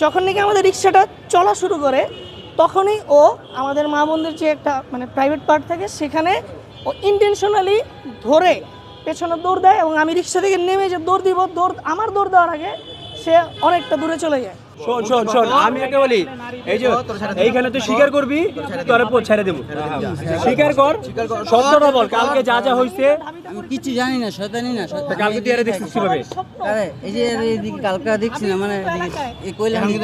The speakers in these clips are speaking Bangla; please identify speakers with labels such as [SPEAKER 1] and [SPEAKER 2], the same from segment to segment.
[SPEAKER 1] যখন নাকি আমাদের রিক্সাটা চলা শুরু করে তখনই ও আমাদের মা বোনদের যে একটা মানে প্রাইভেট পার্ট থাকে সেখানে ও ইন্টেনশনালি ধরে পেছনে দৌড় দেয় এবং আমি রিক্সা থেকে নেমে যে দৌড় দিব আমার দৌড় দেওয়ার আগে সে অনেকটা দূরে চলে যায়।
[SPEAKER 2] শোন শোন শোন, আমি একে বলি, এই যে এইখানে তুই স্বীকার করবি, তোর পর ছেড়ে দেবো। স্বীকার কর, সত্যটা বল, কালকে যা যা হইছে।
[SPEAKER 3] আমি কিছু জানি না, শয়তানি না।
[SPEAKER 2] কালকে তুই আরে দেখছিস কিভাবে?
[SPEAKER 3] আরে এই যে এইদিকে কালকা দেখছি না, মানে এই কইলে আমি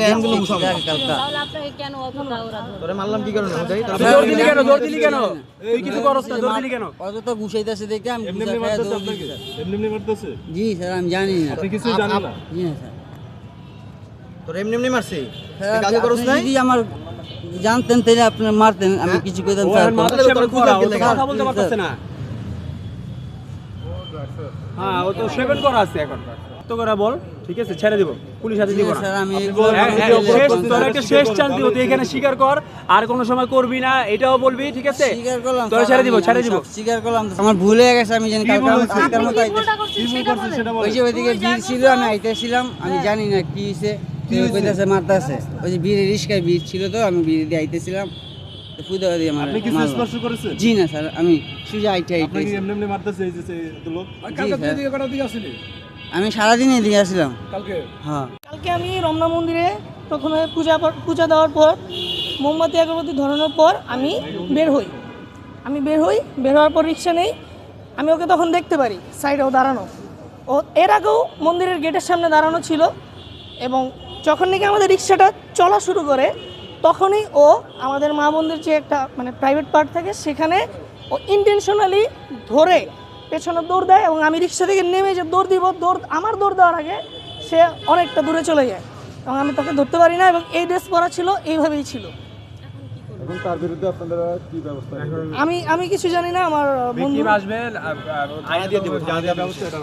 [SPEAKER 3] কালকা
[SPEAKER 4] আপনাকে কেন অতটা ওরা ধরে?
[SPEAKER 5] তোরে মারলাম কি কারণে?
[SPEAKER 2] দৌড় দিলি কেন? দৌড় দিলি কেন? তুই কিছু করছ না, দৌড় দিলি কেন?
[SPEAKER 3] অযথা ঘুষাইতেছে দেখে আমি
[SPEAKER 5] এমনি মারতেছে আপনাকে? এমনি মারতেছে?
[SPEAKER 3] জি স্যার, আমি জানি না।
[SPEAKER 5] আপনি কিছু জানেন না?
[SPEAKER 3] জি না স্যার।
[SPEAKER 5] তোর এমনি মারছে?
[SPEAKER 3] স্যার,
[SPEAKER 5] কাজে করছ
[SPEAKER 3] আপনি
[SPEAKER 5] নাই?
[SPEAKER 3] যদি আমার জানতেন তাহলে আপনি মারতেন, আমি কিছু কইতাম
[SPEAKER 2] ওর
[SPEAKER 3] স্যার।
[SPEAKER 2] মাথা সেবন করা, ও তো কথা বলতে পারতেছে না। হ্যাঁ, ও তো সেবন করা আছে এখন। তো করে বল, ঠিক আছে, ছেড়ে দিব, পুলিশ হাতে দিব না।
[SPEAKER 3] স্যার আমি
[SPEAKER 2] শেষ, তোর একটা শেষ চান্স দিব, তুই এখানে স্বীকার কর, আর কোনো সময় করবি না, এটাও বলবি, ঠিক আছে?
[SPEAKER 3] স্বীকার করলাম
[SPEAKER 2] তোরে ছেড়ে দিব, ছেড়ে দিব।
[SPEAKER 3] স্বীকার করলাম, আমার ভুল হয়ে গেছে। আমি জানি কালকার মতো ওই যে ওইদিকে ভিড় ছিল, আমি আইতেছিলাম, আমি জানি না কি হয়েছে, কইতাছে মারতাছে। ওই যে ভিড় রিস্কায় ভিড় ছিল, তো আমি ভিড় দিয়ে আইতেছিলাম, তো ফুদা দিয়ে আমার
[SPEAKER 5] আপনি কিছু স্পর্শ করেছেন?
[SPEAKER 3] জি না স্যার, আমি সুজা
[SPEAKER 5] আপনি কি এমনি মারতেছে এই যে এত লোক?
[SPEAKER 3] আমি সারাদিন এদিকে আসছিলাম
[SPEAKER 5] কালকে?
[SPEAKER 3] হ্যাঁ।
[SPEAKER 1] কালকে আমি রমনা মন্দিরে প্রথমে পূজা দেওয়ার পর মোমবাতি আগরবাতি ধরানোর পর আমি বের হই। বের হওয়ার পর রিক্সা নেই। আমি ওকে তখন দেখতে পারি সাইডেও দাঁড়ানো। ও এর আগেও মন্দিরের গেটের সামনে দাঁড়ানো ছিল এবং যখন নাকি আমাদের রিক্সাটা চলা শুরু করে তখনই ও আমাদের মা বোনদের যে একটা মানে প্রাইভেট পার্ট থাকে সেখানে ও ইন্টেনশনালি ধরে পেছনে দৌড় দেয় এবং আমি রিক্সা থেকে নেমে যে দৌড় দিব আমার দৌড় দেওয়ার আগে সে অনেকটা দূরে চলে যায় এবং আমি তাকে ধরতে পারি না এবং এই ড্রেস পরা ছিল, এইভাবেই ছিল।
[SPEAKER 5] এখন তার বিরুদ্ধে আপনারা কি ব্যবস্থা নেবেন?
[SPEAKER 1] আমি কিছু জানি না। আমার বন্ধু
[SPEAKER 2] আসবে, আইনা দিয়ে দিব, যা যা ব্যবস্থা এটা